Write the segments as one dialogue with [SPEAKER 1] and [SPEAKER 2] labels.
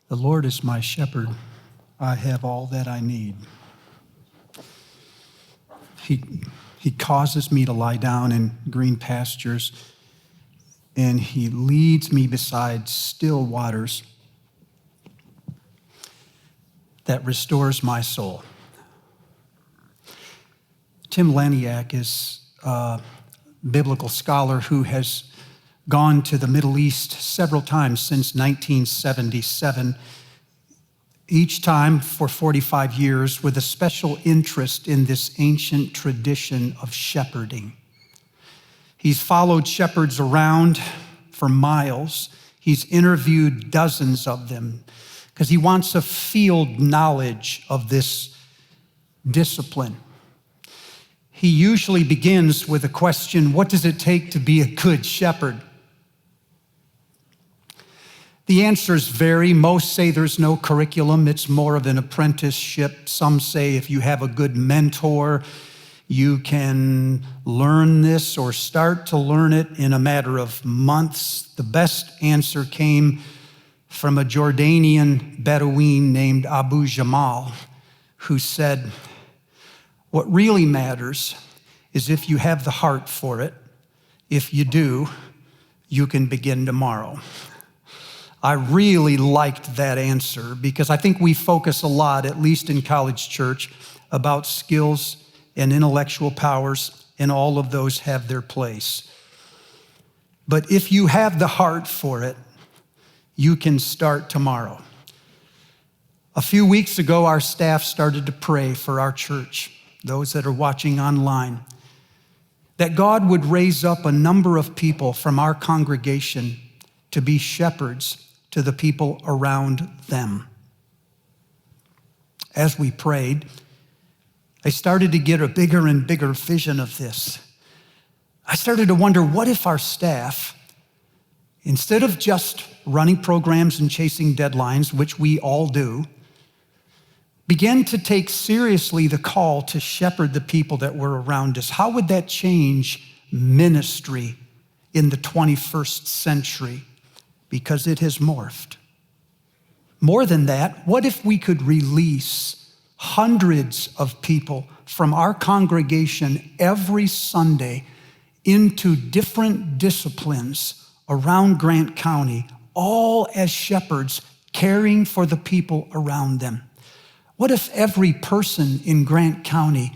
[SPEAKER 1] The Lord is my shepherd. I have all that I need. He causes me to lie down in green pastures, and he leads me beside still waters that restores my soul. Tim Laniak is a biblical scholar who has gone to the Middle East several times since 1977, each time for 45 years with a special interest in this ancient tradition of shepherding. He's followed shepherds around for miles. He's interviewed dozens of them because he wants a field knowledge of this discipline. He usually begins with a question, what does it take to be a good shepherd? The answers vary. Most say there's no curriculum. It's more of an apprenticeship. Some say if you have a good mentor, you can learn this or start to learn it in a matter of months. The best answer came from a Jordanian Bedouin named Abu Jamal, who said, what really matters is if you have the heart for it. If you do, you can begin tomorrow. I really liked that answer because I think we focus a lot, at least in college church, about skills and intellectual powers, and all of those have their place. But if you have the heart for it, you can start tomorrow. A few weeks ago, our staff started to pray for our church, those that are watching online, that God would raise up a number of people from our congregation to be shepherds to the people around them. As we prayed, I started to get a bigger and bigger vision of this. I started to wonder, what if our staff, instead of just running programs and chasing deadlines, which we all do, began to take seriously the call to shepherd the people that were around us? How would that change ministry in the 21st century? Because it has morphed. More than that, what if we could release hundreds of people from our congregation every Sunday into different disciplines around Grant County, all as shepherds caring for the people around them? What if every person in Grant County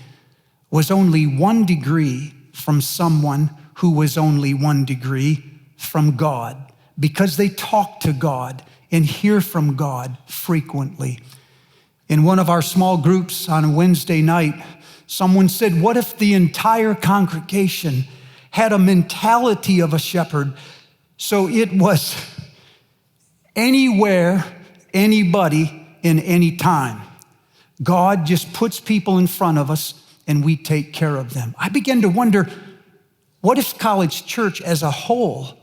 [SPEAKER 1] was only 1 degree from someone who was only 1 degree from God, because they talk to God and hear from God frequently? In one of our small groups on a Wednesday night, someone said, what if the entire congregation had a mentality of a shepherd, so it was anywhere, anybody, in any time? God just puts people in front of us and we take care of them. I began to wonder, what if College Church as a whole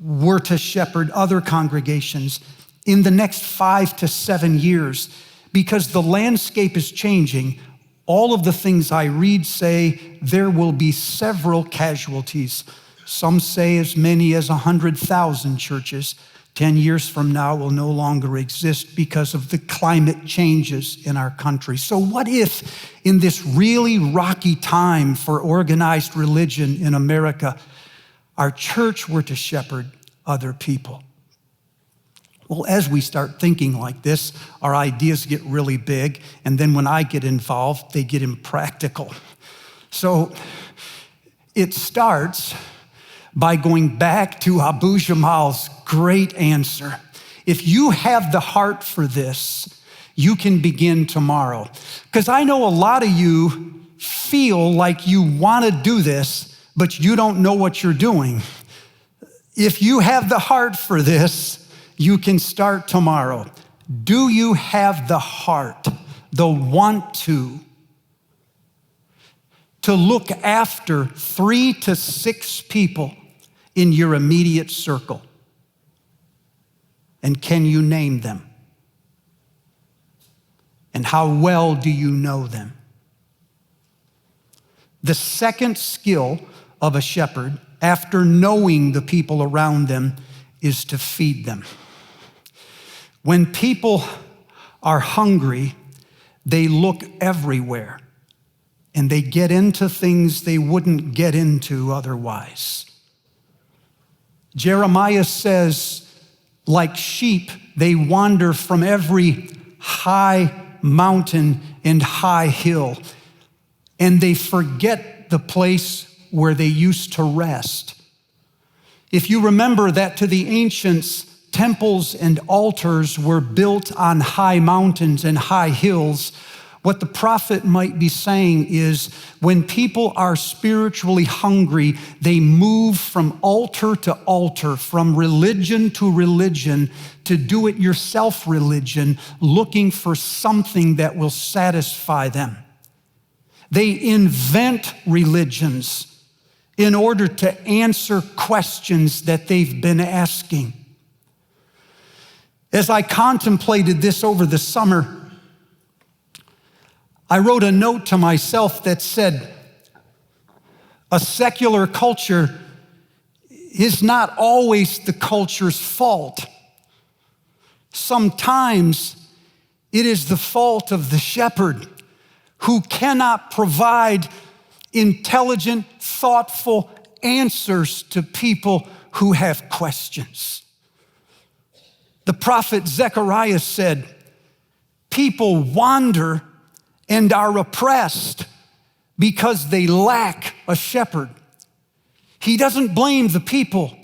[SPEAKER 1] were to shepherd other congregations in the next 5 to 7 years? Because the landscape is changing. All of the things I read say there will be several casualties. Some say as many as 100,000 churches 10 years from now will no longer exist because of the climate changes in our country. So what if in this really rocky time for organized religion in America, our church were to shepherd other people? Well, as we start thinking like this, our ideas get really big, and then when I get involved, they get impractical. So it starts by going back to Abu Jamal's great answer. If you have the heart for this, you can begin tomorrow. Because I know a lot of you feel like you want to do this, but you don't know what you're doing. If you have the heart for this, you can start tomorrow. Do you have the heart, the want to look after 3 to 6 people in your immediate circle? And can you name them? And how well do you know them? The second skill of a shepherd, after knowing the people around them, is to feed them. When people are hungry, they look everywhere and they get into things they wouldn't get into otherwise. Jeremiah says, like sheep, they wander from every high mountain and high hill, and they forget the place where they used to rest. If you remember that to the ancients, temples and altars were built on high mountains and high hills, what the prophet might be saying is when people are spiritually hungry, they move from altar to altar, from religion to religion, to do-it-yourself religion, looking for something that will satisfy them. They invent religions in order to answer questions that they've been asking. As I contemplated this over the summer, I wrote a note to myself that said, a secular culture is not always the culture's fault. Sometimes it is the fault of the shepherd who cannot provide intelligent, thoughtful answers to people who have questions. The prophet Zechariah said, people wander and are oppressed because they lack a shepherd. He doesn't blame the people.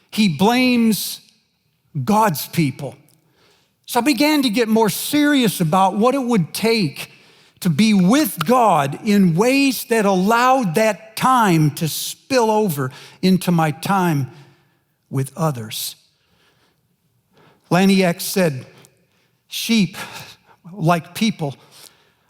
[SPEAKER 1] He blames God's people. So I began to get more serious about what it would take to be with God in ways that allowed that time to spill over into my time with others. Laniak said, sheep, like people,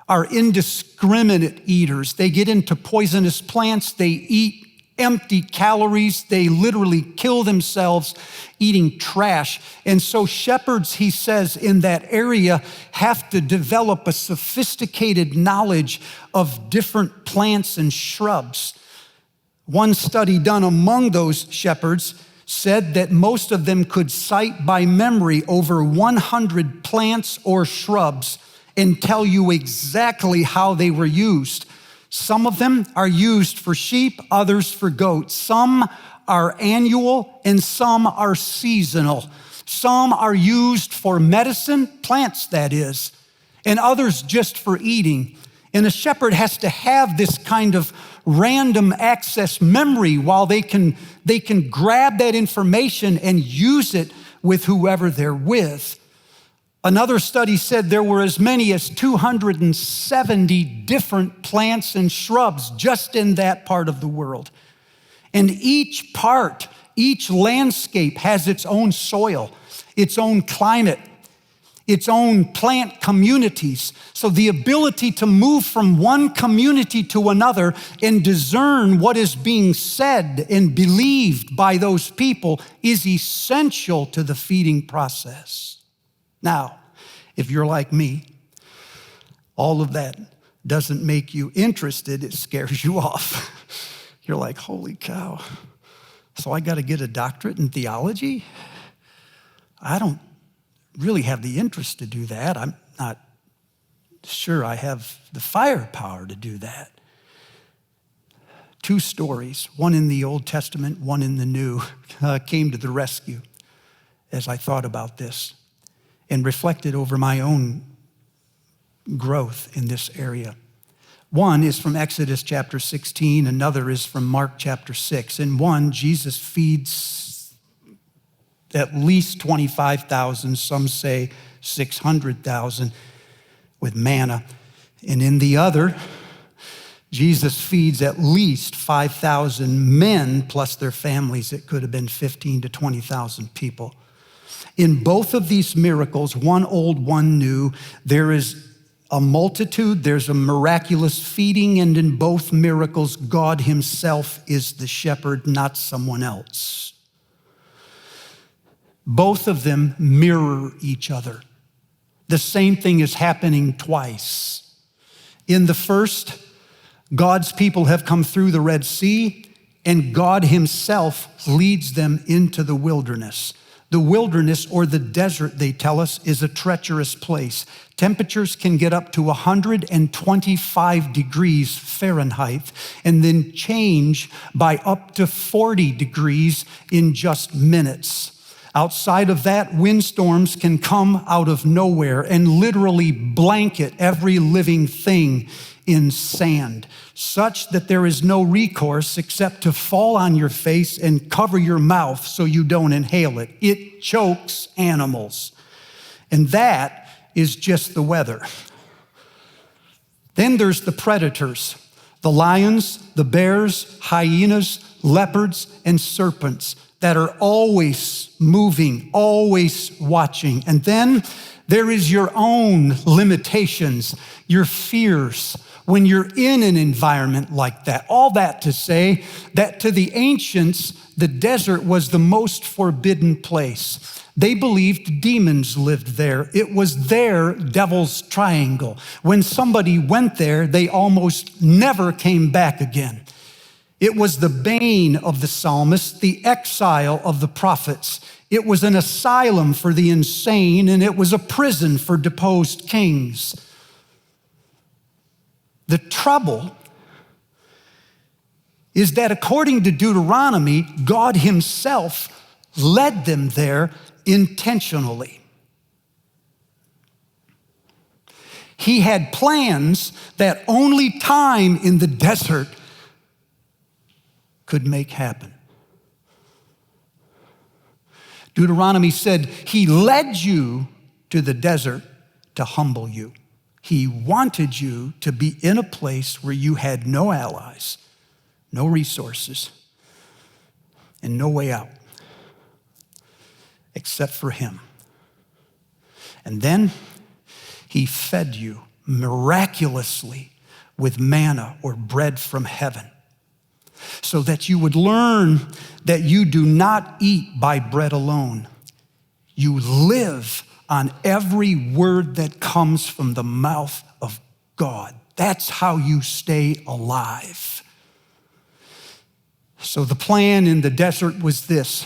[SPEAKER 1] are indiscriminate eaters. They get into poisonous plants. They eat empty calories. They literally kill themselves eating trash. And so shepherds, he says, in that area have to develop a sophisticated knowledge of different plants and shrubs. One study done among those shepherds said that most of them could cite by memory over 100 plants or shrubs and tell you exactly how they were used. Some of them are used for sheep, others for goats. Some are annual and some are seasonal. Some are used for medicine, plants that is, and others just for eating. And a shepherd has to have this kind of random access memory while they can grab that information and use it with whoever they're with. Another study said there were as many as 270 different plants and shrubs just in that part of the world. And each landscape has its own soil, its own climate, its own plant communities. So the ability to move from one community to another and discern what is being said and believed by those people is essential to the feeding process. Now, if you're like me, all of that doesn't make you interested, it scares you off. You're like, holy cow, so I got to get a doctorate in theology? I don't really have the interest to do that. I'm not sure I have the firepower to do that. Two stories, one in the Old Testament, one in the New, came to the rescue as I thought about this and reflected over my own growth in this area. One is from Exodus chapter 16, another is from Mark chapter 6. In one, Jesus feeds at least 25,000, some say 600,000 with manna. And in the other, Jesus feeds at least 5,000 men plus their families. It could have been 15 to 20,000 people. In both of these miracles, one old, one new, there is a multitude, there's a miraculous feeding, and in both miracles, God himself is the shepherd, not someone else. Both of them mirror each other. The same thing is happening twice. In the first, God's people have come through the Red Sea, and God himself leads them into the wilderness. The wilderness or the desert, they tell us, is a treacherous place. Temperatures can get up to 125 degrees Fahrenheit and then change by up to 40 degrees in just minutes. Outside of that, windstorms can come out of nowhere and literally blanket every living thing in sand, such that there is no recourse except to fall on your face and cover your mouth so you don't inhale it. It chokes animals. And that is just the weather. Then there's the predators, the lions, the bears, hyenas, leopards, and serpents that are always moving, always watching. And then there is your own limitations, your fears, when you're in an environment like that. All that to say that to the ancients, the desert was the most forbidden place. They believed demons lived there. It was their devil's triangle. When somebody went there, they almost never came back again. It was the bane of the psalmists, the exile of the prophets. It was an asylum for the insane, and it was a prison for deposed kings. The trouble is that according to Deuteronomy, God himself led them there intentionally. He had plans that only time in the desert could make happen. Deuteronomy said, he led you to the desert to humble you. He wanted you to be in a place where you had no allies, no resources, and no way out except for him. And then he fed you miraculously with manna or bread from heaven, so that you would learn that you do not eat by bread alone. You live on every word that comes from the mouth of God. That's how you stay alive. So the plan in the desert was this.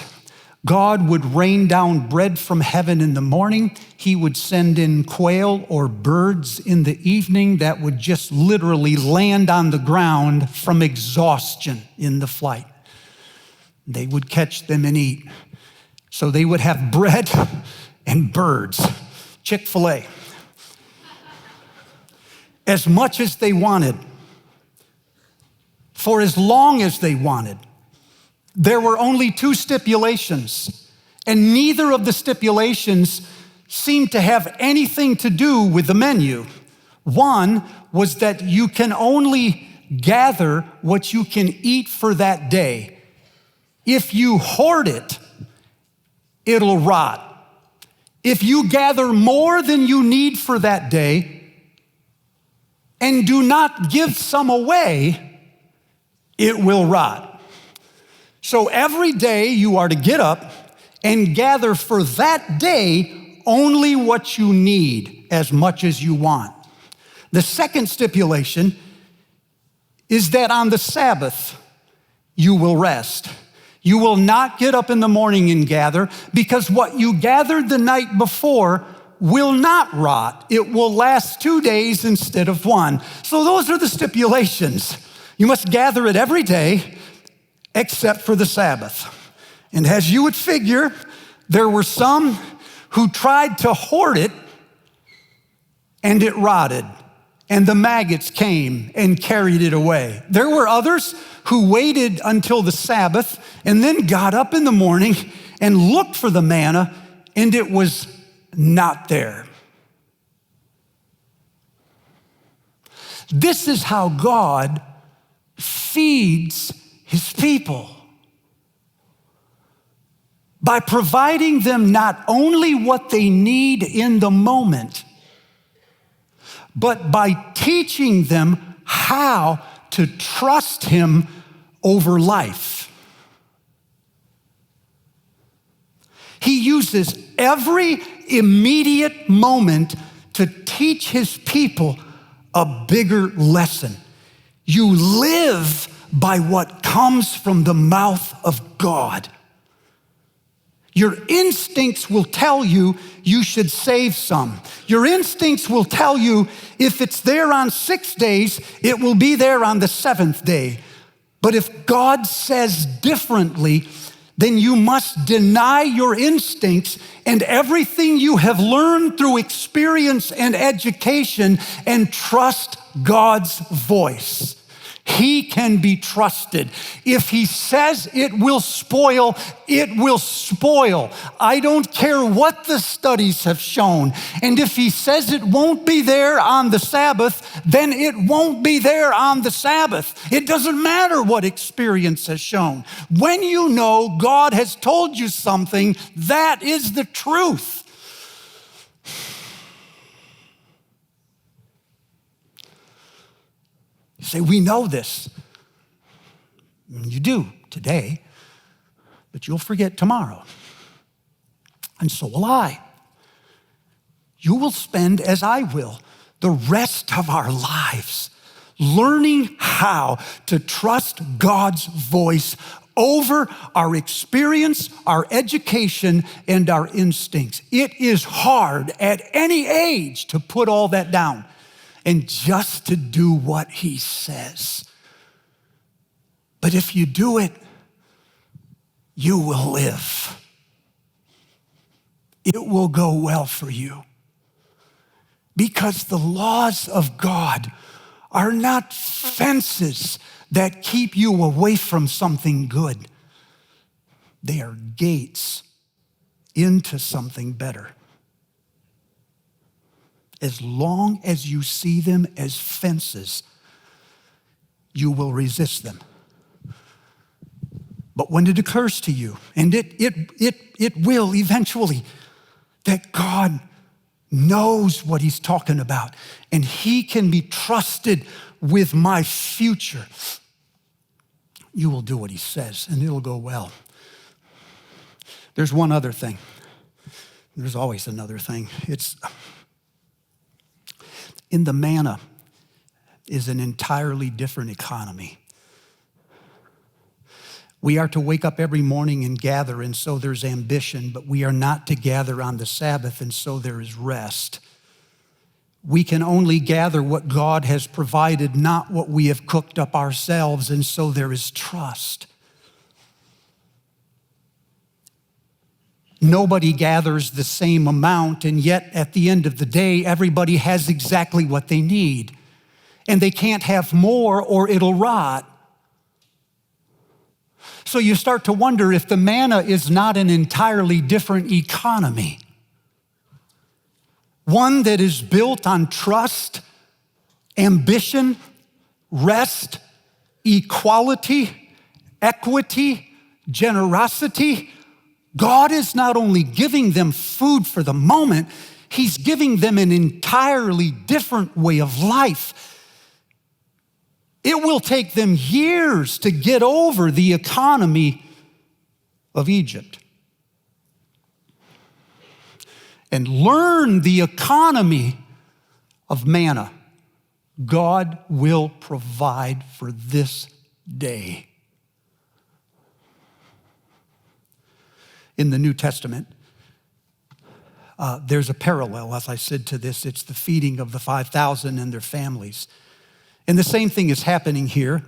[SPEAKER 1] God would rain down bread from heaven in the morning. He would send in quail or birds in the evening that would just literally land on the ground from exhaustion in the flight. They would catch them and eat. So they would have bread and birds, Chick-fil-A, as much as they wanted, for as long as they wanted. There were only two stipulations, and neither of the stipulations seemed to have anything to do with the menu. One was that you can only gather what you can eat for that day. If you hoard it, it'll rot. If you gather more than you need for that day and do not give some away, it will rot. So every day you are to get up and gather for that day only what you need, as much as you want. The second stipulation is that on the Sabbath you will rest. You will not get up in the morning and gather, because what you gathered the night before will not rot. It will last 2 days instead of one. So those are the stipulations. You must gather it every day except for the Sabbath. And as you would figure, there were some who tried to hoard it and it rotted, and the maggots came and carried it away. There were others who waited until the Sabbath and then got up in the morning and looked for the manna, and it was not there. This is how God feeds his people, by providing them not only what they need in the moment, but by teaching them how to trust him over life. He uses every immediate moment to teach his people a bigger lesson. You live by what comes from the mouth of God. Your instincts will tell you you should save some. Your instincts will tell you if it's there on 6 days, it will be there on the 7th day. But if God says differently, then you must deny your instincts and everything you have learned through experience and education and trust God's voice. He can be trusted. If he says it will spoil, it will spoil. I don't care what the studies have shown. And if he says it won't be there on the Sabbath, then it won't be there on the Sabbath. It doesn't matter what experience has shown. When you know God has told you something, that is the truth. You say, we know this. You do today, but you'll forget tomorrow. And so will I. You will spend, as I will, the rest of our lives learning how to trust God's voice over our experience, our education, and our instincts. It is hard at any age to put all that down and just to do what he says. But if you do it, you will live. It will go well for you. Because the laws of God are not fences that keep you away from something good. They are gates into something better. As long as you see them as fences, you will resist them. But when it occurs to you, and it will eventually, that God knows what he's talking about, and he can be trusted with my future, you will do what he says, and it'll go well. There's one other thing. There's always another thing. In the manna is an entirely different economy. We are to wake up every morning and gather, and so there's ambition, but we are not to gather on the Sabbath, and so there is rest. We can only gather what God has provided, not what we have cooked up ourselves, and so there is trust. Nobody gathers the same amount, and yet at the end of the day, everybody has exactly what they need. And they can't have more or it'll rot. So you start to wonder if the manna is not an entirely different economy. One that is built on trust, ambition, rest, equality, equity, generosity. God is not only giving them food for the moment, he's giving them an entirely different way of life. It will take them years to get over the economy of Egypt and learn the economy of manna. God will provide for this day. In the New Testament, there's a parallel, as I said, to this. It's the feeding of the 5,000 and their families. And the same thing is happening here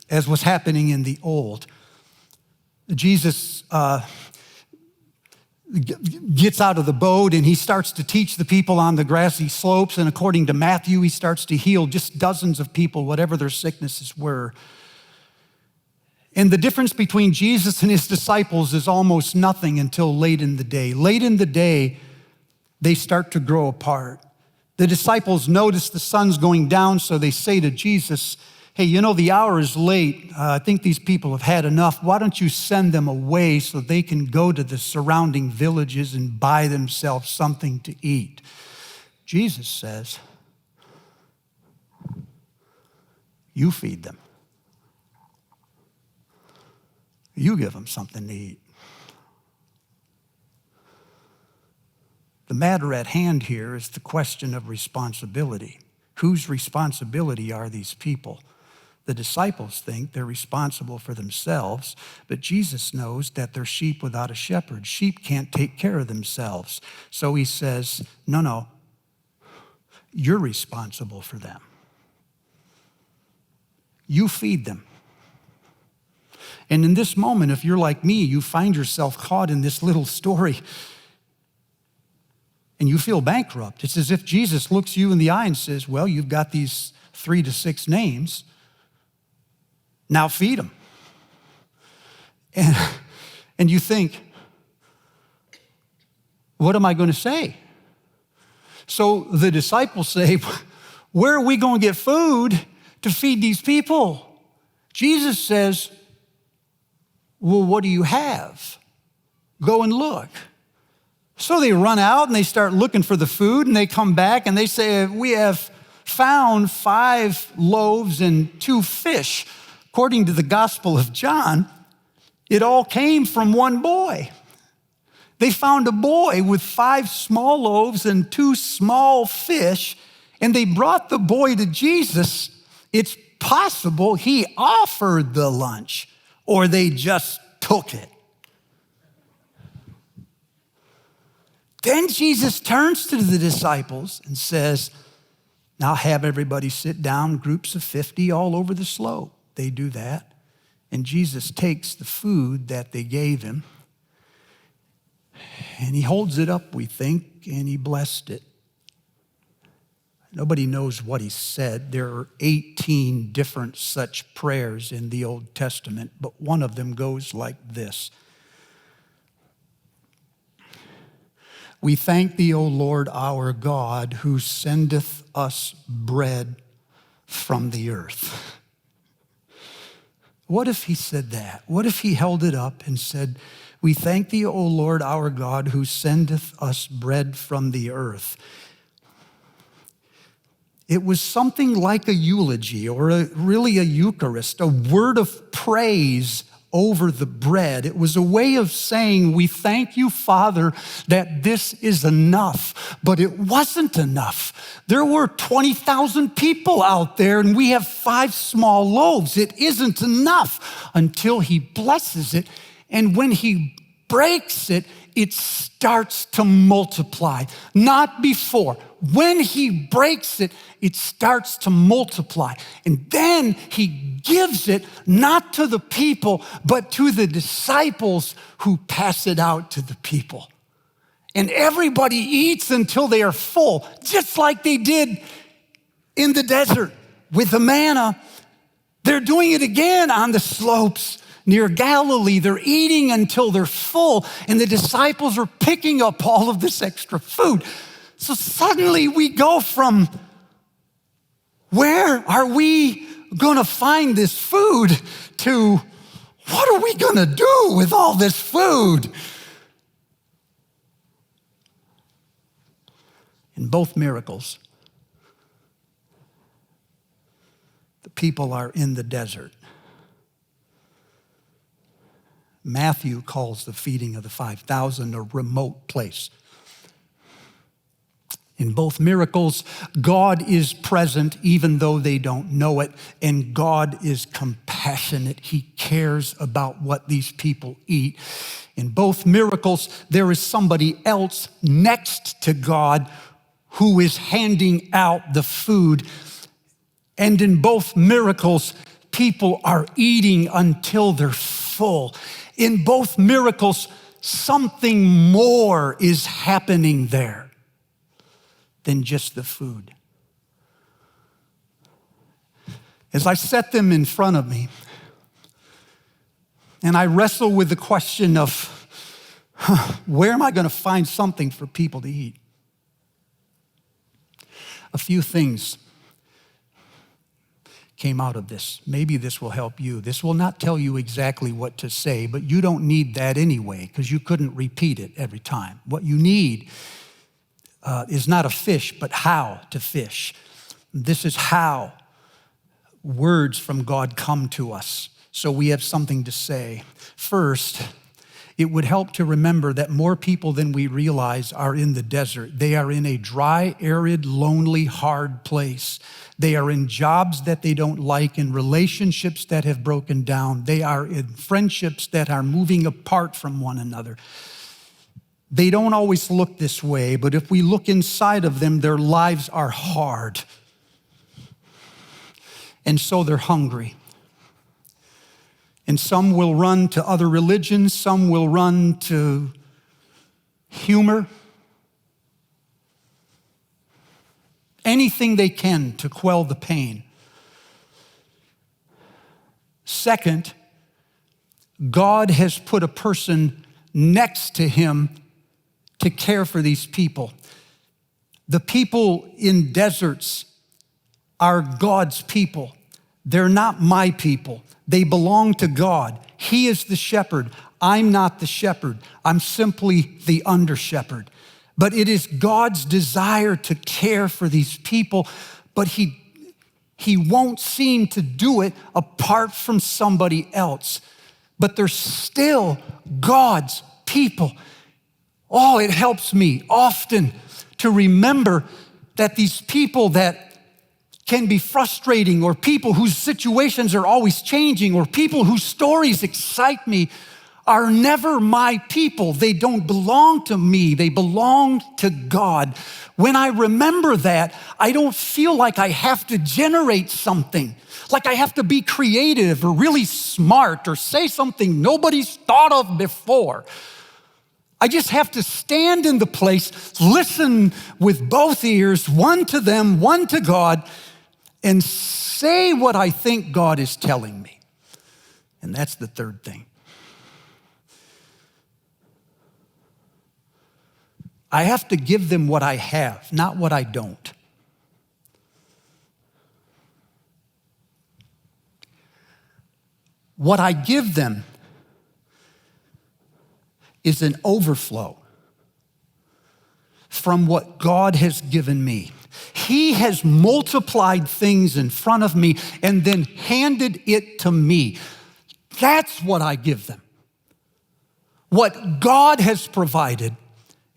[SPEAKER 1] as was happening in the old. Jesus gets out of the boat and he starts to teach the people on the grassy slopes. And according to Matthew, he starts to heal just dozens of people, whatever their sicknesses were. And the difference between Jesus and his disciples is almost nothing until late in the day. Late in the day, they start to grow apart. The disciples notice the sun's going down, so they say to Jesus, hey, you know, the hour is late. I think these people have had enough. Why don't you send them away so they can go to the surrounding villages and buy themselves something to eat? Jesus says, you feed them. You give them something to eat. The matter at hand here is the question of responsibility. Whose responsibility are these people The disciples think they're responsible for themselves, but Jesus knows that they're sheep without a shepherd. Sheep can't take care of themselves. So he says, no, you're responsible for them. You feed them. And in this moment, if you're like me, you find yourself caught in this little story and you feel bankrupt. It's as if Jesus looks you in the eye and says, well, you've got these 3 to 6 names. Now feed them. And you think, what am I going to say? So the disciples say, where are we going to get food to feed these people? Jesus says, well, what do you have? Go and look. So they run out and they start looking for the food, and they come back and they say, we have found 5 loaves and 2 fish. According to the Gospel of John, it all came from one boy. They found a boy with 5 small loaves and 2 small fish, and they brought the boy to Jesus. It's possible he offered the lunch, or they just took it. Then Jesus turns to the disciples and says, now have everybody sit down, groups of 50 all over the slope. They do that. And Jesus takes the food that they gave him, and he holds it up, we think, and he blessed it. Nobody knows what he said. There are 18 different such prayers in the Old Testament, but one of them goes like this. We thank thee, O Lord our God, who sendeth us bread from the earth. What if he said that? What if he held it up and said, we thank thee, O Lord our God, who sendeth us bread from the earth? It was something like a eulogy or really a Eucharist, a word of praise over the bread. It was a way of saying, we thank you, Father, that this is enough. But it wasn't enough. There were 20,000 people out there, and we have 5 small loaves. It isn't enough until he blesses it. And when he breaks it, it starts to multiply. Not before. When he breaks it, it starts to multiply. And then he gives it not to the people, but to the disciples who pass it out to the people. And everybody eats until they are full, just like they did in the desert with the manna. They're doing it again on the slopes near Galilee. They're eating until they're full, and the disciples are picking up all of this extra food. So suddenly we go from, where are we going to find this food, to what are we going to do with all this food? In both miracles, the people are in the desert. Matthew calls the feeding of the 5,000 a remote place. In both miracles, God is present even though they don't know it, and God is compassionate. He cares about what these people eat. In both miracles, there is somebody else next to God who is handing out the food. And in both miracles, people are eating until they're full. In both miracles, something more is happening there than just the food. As I set them in front of me, and I wrestle with the question of, where am I going to find something for people to eat? A few things came out of this. Maybe this will help you. This will not tell you exactly what to say, but you don't need that anyway, because you couldn't repeat it every time. What you need is not a fish, but how to fish. This is how words from God come to us, so we have something to say. First, It would help to remember that more people than we realize are in the desert. They are in a dry, arid, lonely, hard place. They are in jobs that they don't like, in relationships that have broken down. They are in friendships that are moving apart from one another. They don't always look this way, but if we look inside of them, their lives are hard. And so they're hungry. And some will run to other religions, some will run to humor. Anything they can to quell the pain. Second, God has put a person next to him to care for these people. The people in deserts are God's people. They're not my people. They belong to God. He is the shepherd. I'm not the shepherd. I'm simply the under-shepherd. But it is God's desire to care for these people, but he won't seem to do it apart from somebody else. But they're still God's people. Oh, it helps me often to remember that these people that can be frustrating, or people whose situations are always changing, or people whose stories excite me, are never my people. They don't belong to me. They belong to God. When I remember that, I don't feel like I have to generate something, like I have to be creative or really smart or say something nobody's thought of before. I just have to stand in the place, listen with both ears, one to them, one to God, and say what I think God is telling me. And that's the third thing. I have to give them what I have, not what I don't. What I give them is an overflow from what God has given me. He has multiplied things in front of me and then handed it to me. That's what I give them. What God has provided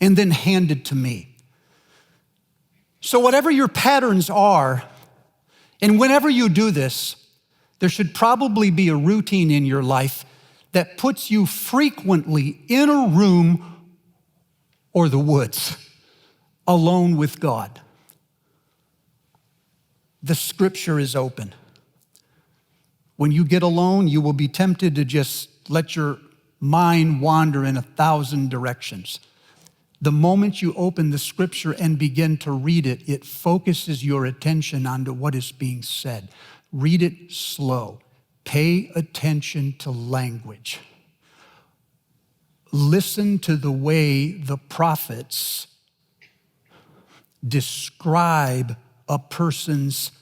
[SPEAKER 1] and then handed to me. So whatever your patterns are, and whenever you do this, there should probably be a routine in your life that puts you frequently in a room or the woods, alone with God. The scripture is open. When you get alone, you will be tempted to just let your mind wander in 1,000 directions. The moment you open the scripture and begin to read it, it focuses your attention onto what is being said. Read it slow. Pay attention to language. Listen to the way the prophets describe a person's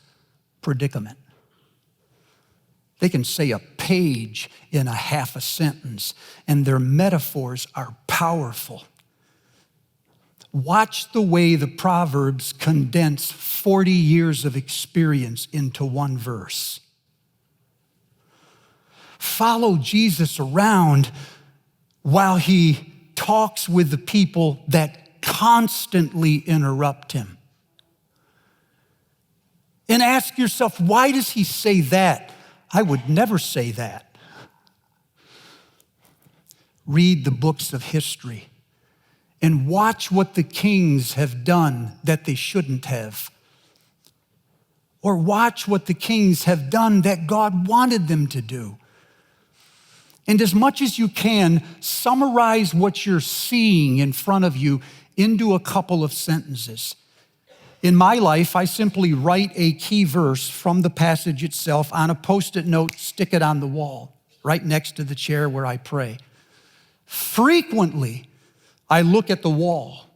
[SPEAKER 1] predicament. They can say a page in a half a sentence, and their metaphors are powerful. Watch the way the Proverbs condense 40 years of experience into one verse. Follow Jesus around while he talks with the people that constantly interrupt him. And ask yourself, why does he say that? I would never say that. Read the books of history and watch what the kings have done that they shouldn't have. Or watch what the kings have done that God wanted them to do. And as much as you can, summarize what you're seeing in front of you into a couple of sentences. In my life, I simply write a key verse from the passage itself on a Post-it note, stick it on the wall, right next to the chair where I pray. Frequently, I look at the wall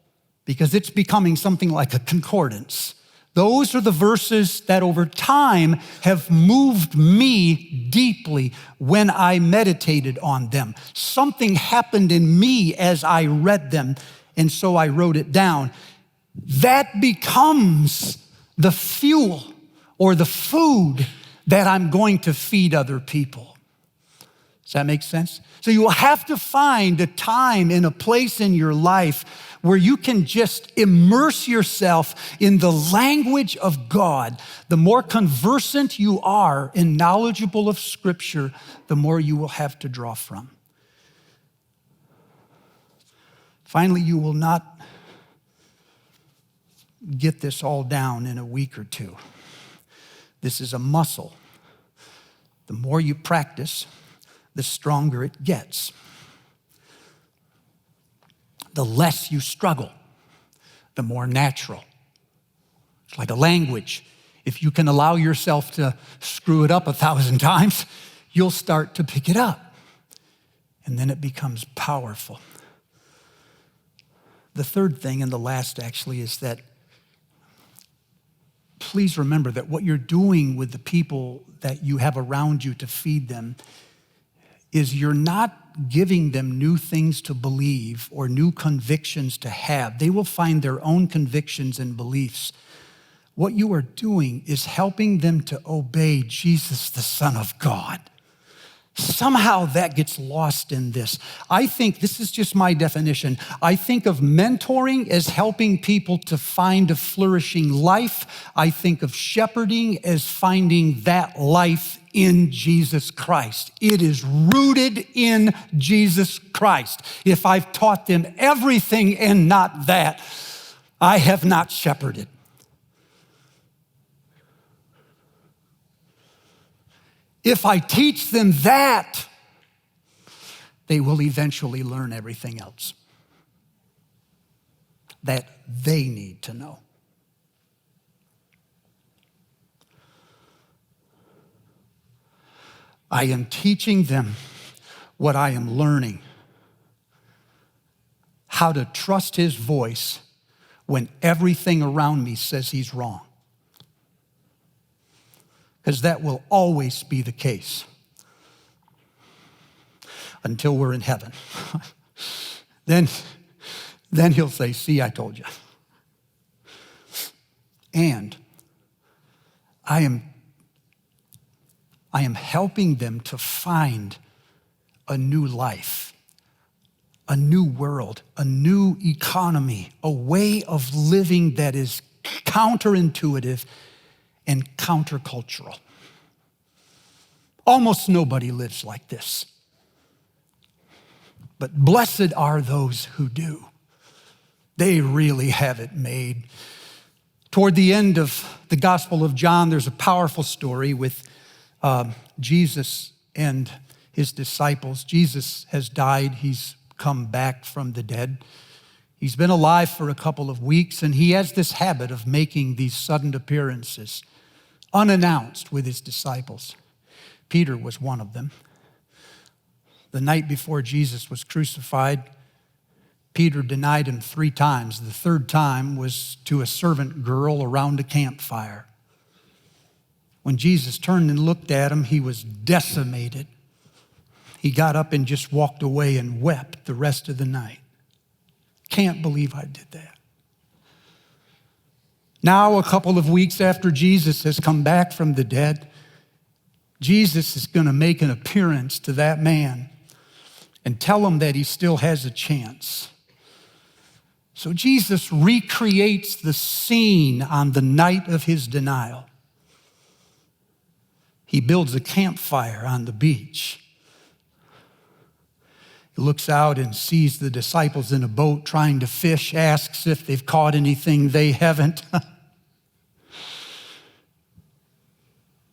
[SPEAKER 1] because it's becoming something like a concordance. Those are the verses that over time have moved me deeply when I meditated on them. Something happened in me as I read them, and so I wrote it down. That becomes the fuel or the food that I'm going to feed other people. Does that make sense? So you will have to find a time and a place in your life where you can just immerse yourself in the language of God. The more conversant you are and knowledgeable of Scripture, the more you will have to draw from. Finally, you will not get this all down in a week or two. This is a muscle. The more you practice, the stronger it gets. The less you struggle, the more natural. It's like a language. If you can allow yourself to screw it up 1,000 times, you'll start to pick it up. And then it becomes powerful. The third thing, and the last actually, is that please remember that what you're doing with the people that you have around you to feed them is you're not giving them new things to believe or new convictions to have. They will find their own convictions and beliefs. What you are doing is helping them to obey Jesus, the Son of God. Somehow that gets lost in this. I think, this is just my definition, I think of mentoring as helping people to find a flourishing life. I think of shepherding as finding that life in Jesus Christ. It is rooted in Jesus Christ. If I've taught them everything and not that, I have not shepherded. If I teach them that, they will eventually learn everything else that they need to know. I am teaching them what I am learning, how to trust his voice when everything around me says he's wrong. Because that will always be the case until we're in heaven. Then he'll say, see, I told you. And I am helping them to find a new life, a new world, a new economy, a way of living that is counterintuitive and countercultural. Almost nobody lives like this. But blessed are those who do. They really have it made. Toward the end of the Gospel of John, there's a powerful story with Jesus and his disciples. Jesus has died. He's come back from the dead. He's been alive for a couple of weeks, and he has this habit of making these sudden appearances, unannounced, with his disciples. Peter was one of them. The night before Jesus was crucified, Peter denied him 3 times. The third time was to a servant girl around a campfire. When Jesus turned and looked at him, he was decimated. He got up and just walked away and wept the rest of the night. Can't believe I did that. Now, a couple of weeks after Jesus has come back from the dead, Jesus is going to make an appearance to that man and tell him that he still has a chance. So Jesus recreates the scene on the night of his denial. He builds a campfire on the beach. He looks out and sees the disciples in a boat trying to fish, asks if they've caught anything. They haven't.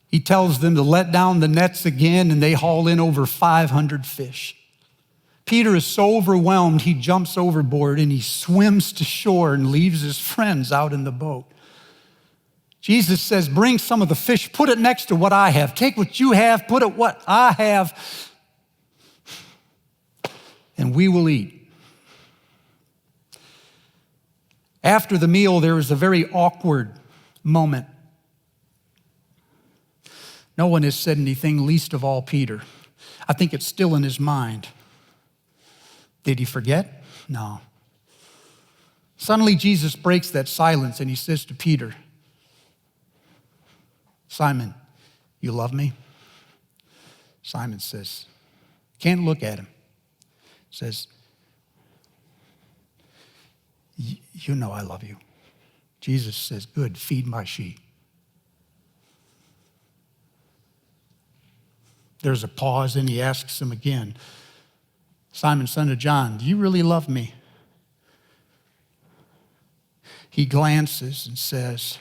[SPEAKER 1] He tells them to let down the nets again, and they haul in over 500 fish. Peter is so overwhelmed, he jumps overboard and he swims to shore and leaves his friends out in the boat. Jesus says, bring some of the fish, put it next to what I have. Take what you have, put it what I have, and we will eat. After the meal, there was a very awkward moment. No one has said anything, least of all Peter. I think it's still in his mind. Did he forget? No. Suddenly, Jesus breaks that silence and he says to Peter, Simon, you love me? Simon says, Can't look at him. Says, you know I love you. Jesus says, good, feed my sheep. There's a pause, and he asks him again, Simon, son of John, do you really love me? He glances and says,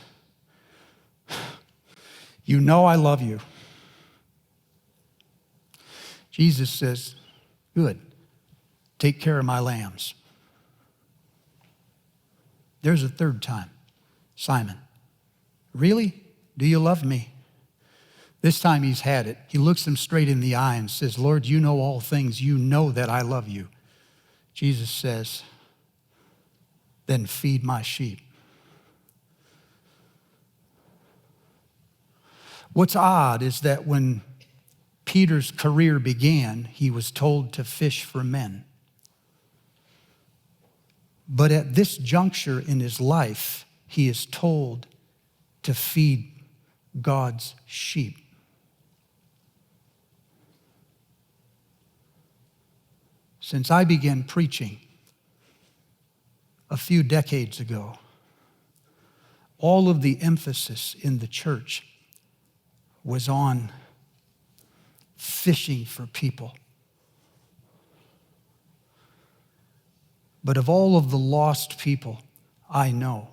[SPEAKER 1] you know I love you. Jesus says, good, take care of my lambs. There's a third time. Simon, really? Do you love me? This time he's had it. He looks him straight in the eye and says, Lord, you know all things. You know that I love you. Jesus says, then feed my sheep. What's odd is that when Peter's career began, he was told to fish for men. But at this juncture in his life, he is told to feed God's sheep. Since I began preaching a few decades ago, all of the emphasis in the church was on fishing for people. But of all of the lost people I know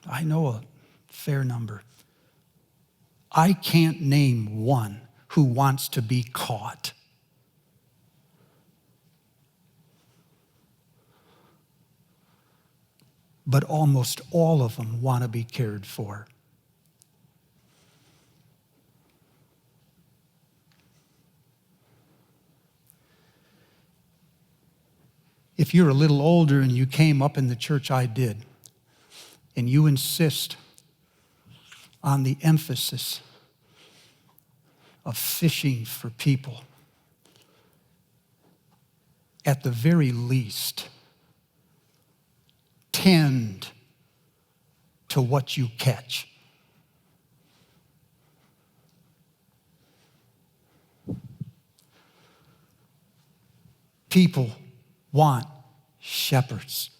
[SPEAKER 1] a fair number. I can't name one who wants to be caught. But almost all of them want to be cared for. If you're a little older and you came up in the church I did, and you insist on the emphasis of fishing for people, at the very least, tend to what you catch. People want shepherds,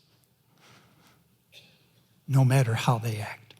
[SPEAKER 1] no matter how they act.